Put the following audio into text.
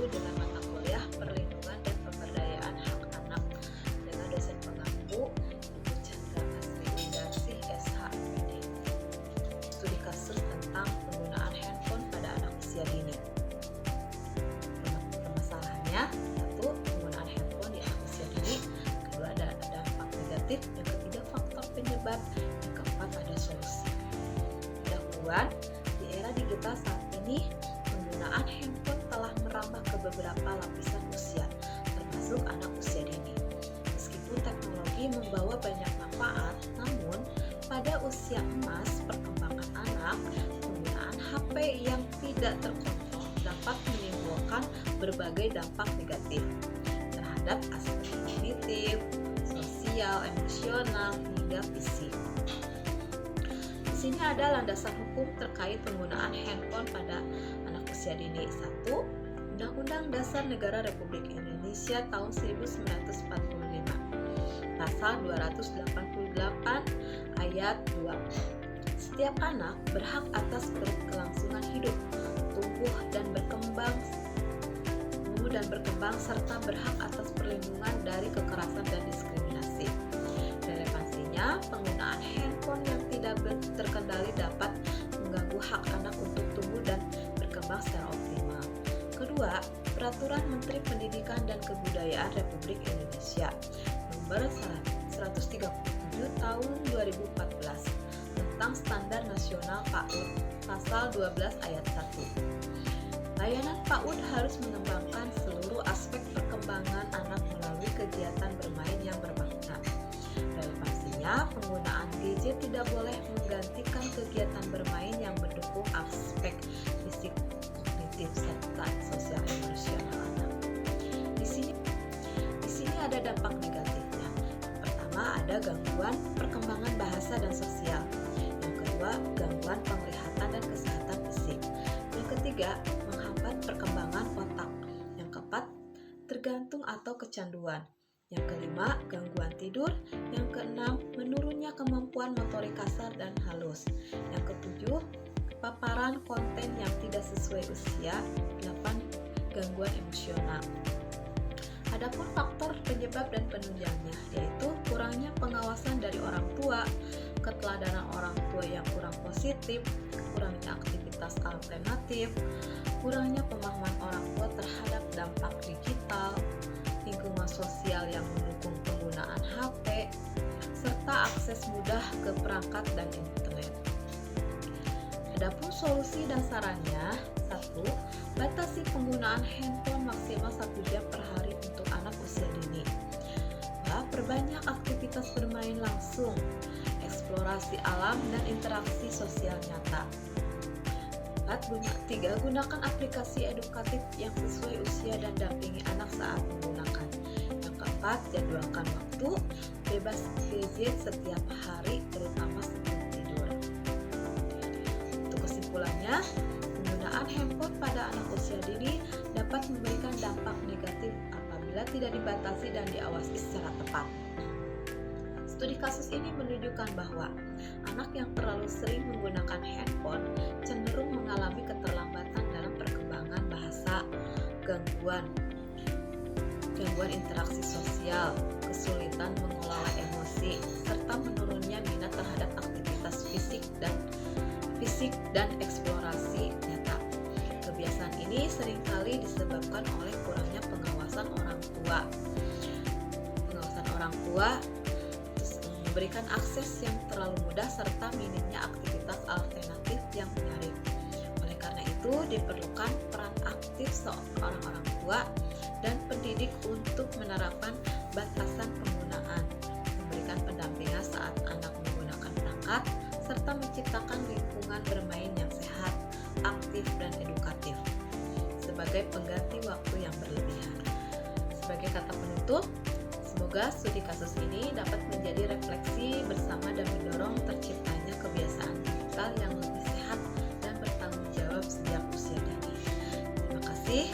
dengan mata kuliah Perlindungan dan Pemberdayaan Hak Anak dengan dosen pengampu Ibu Chandra Asri SHMPD. Studi kasus tentang penggunaan handphone pada anak usia dini. Permasalahannya, satu, penggunaan handphone di anak usia dini. Kedua, ada dampak negatif. Yang ketiga, faktor penyebab. Yang keempat, ada solusi. Pendahuluan, di era digital saat ini, penggunaan handphone telah merambah ke beberapa lapisan usia, termasuk anak usia dini. Meskipun teknologi membawa banyak manfaat, namun pada usia emas perkembangan anak, penggunaan HP yang tidak terkontrol dapat menimbulkan berbagai dampak negatif terhadap aspek kognitif, sosial, emosional, hingga fisik. Di sini ada landasan hukum terkait penggunaan handphone pada anak usia dini. 1. Undang-Undang Dasar Negara Republik Indonesia tahun 1945. Pasal 288 ayat 2. Setiap anak berhak atas kelangsungan hidup, tumbuh dan berkembang serta berhak atas perlindungan dari kekerasan dan diskriminasi. Relevansinya, penggunaan handphone yang tidak terkendali dapat mengganggu hak anak untuk tumbuh dan berkembang secara optimal. Kedua, Peraturan Menteri Pendidikan dan Kebudayaan Republik Indonesia Nomor 137 Tahun 2014 tentang Standar Nasional PAUD Pasal 12 ayat 1. Layanan PAUD harus mengembangkan seluruh aspek perkembangan anak melalui kegiatan bermain yang bermakna. Relevansinya, penggunaan gadget tidak boleh menggantikan kegiatan bermain yang mendukung aspek fisik, kognitif, serta sosial emosional anak. Di sini ada dampak negatifnya. Pertama, ada gangguan perkembangan bahasa dan sosial. Yang kedua, gangguan penglihatan dan kesehatan fisik. Yang ketiga, menghambat perkembangan otak. Yang keempat, tergantung atau kecanduan. Yang kelima, gangguan tidur. Yang keenam, menurunnya kemampuan motorik kasar dan halus. Yang ketujuh, paparan konten yang tidak sesuai usia. 8. Gangguan emosional. Adapun faktor penyebab dan penunjangnya, yaitu kurangnya pengawasan dari orang tua, keteladanan orang tua yang kurang positif, kurangnya aktivitas alternatif, kurangnya pemahaman orang tua terhadap dampak digital, lingkungan sosial yang mendukung penggunaan HP, serta akses mudah ke perangkat dan internet. Adapun solusi dan sarannya, 1. Batasi penggunaan handphone maksimal 1 jam per hari untuk anak usia dini. 2. Perbanyak aktivitas bermain langsung, eksplorasi alam dan interaksi sosial nyata. 3. Gunakan aplikasi edukatif yang sesuai usia dan dampingi anak saat menggunakan. Yang keempat, jadwalkan waktu bebas gadget setiap hari, terutama sebelum tidur. Untuk kesimpulannya, penggunaan handphone pada anak usia dini dapat memberikan dampak negatif apabila tidak dibatasi dan diawasi secara tepat. Studi kasus ini menunjukkan bahwa anak yang terlalu sering menggunakan handphone cenderung mengalami keterlambatan dalam perkembangan bahasa, gangguan interaksi sosial, kesulitan mengelola emosi, serta menurunnya minat terhadap aktivitas fisik dan eksplorasi nyata. Kebiasaan ini seringkali disebabkan oleh kurangnya pengawasan orang tua. Memberikan akses yang terlalu mudah serta minimnya aktivitas alternatif yang menarik. Oleh karena itu, diperlukan peran aktif seorang orang tua dan pendidik untuk menerapkan batasan penggunaan, memberikan pendampingan saat anak menggunakan perangkat, serta menciptakan lingkungan bermain yang sehat, aktif, dan edukatif sebagai pengganti waktu yang berlebihan. Sebagai kata penutup, semoga studi kasus ini dapat menjadi refleksi bersama dan mendorong terciptanya kebiasaan digital yang lebih sehat dan bertanggung jawab sejak usia dini. Terima kasih.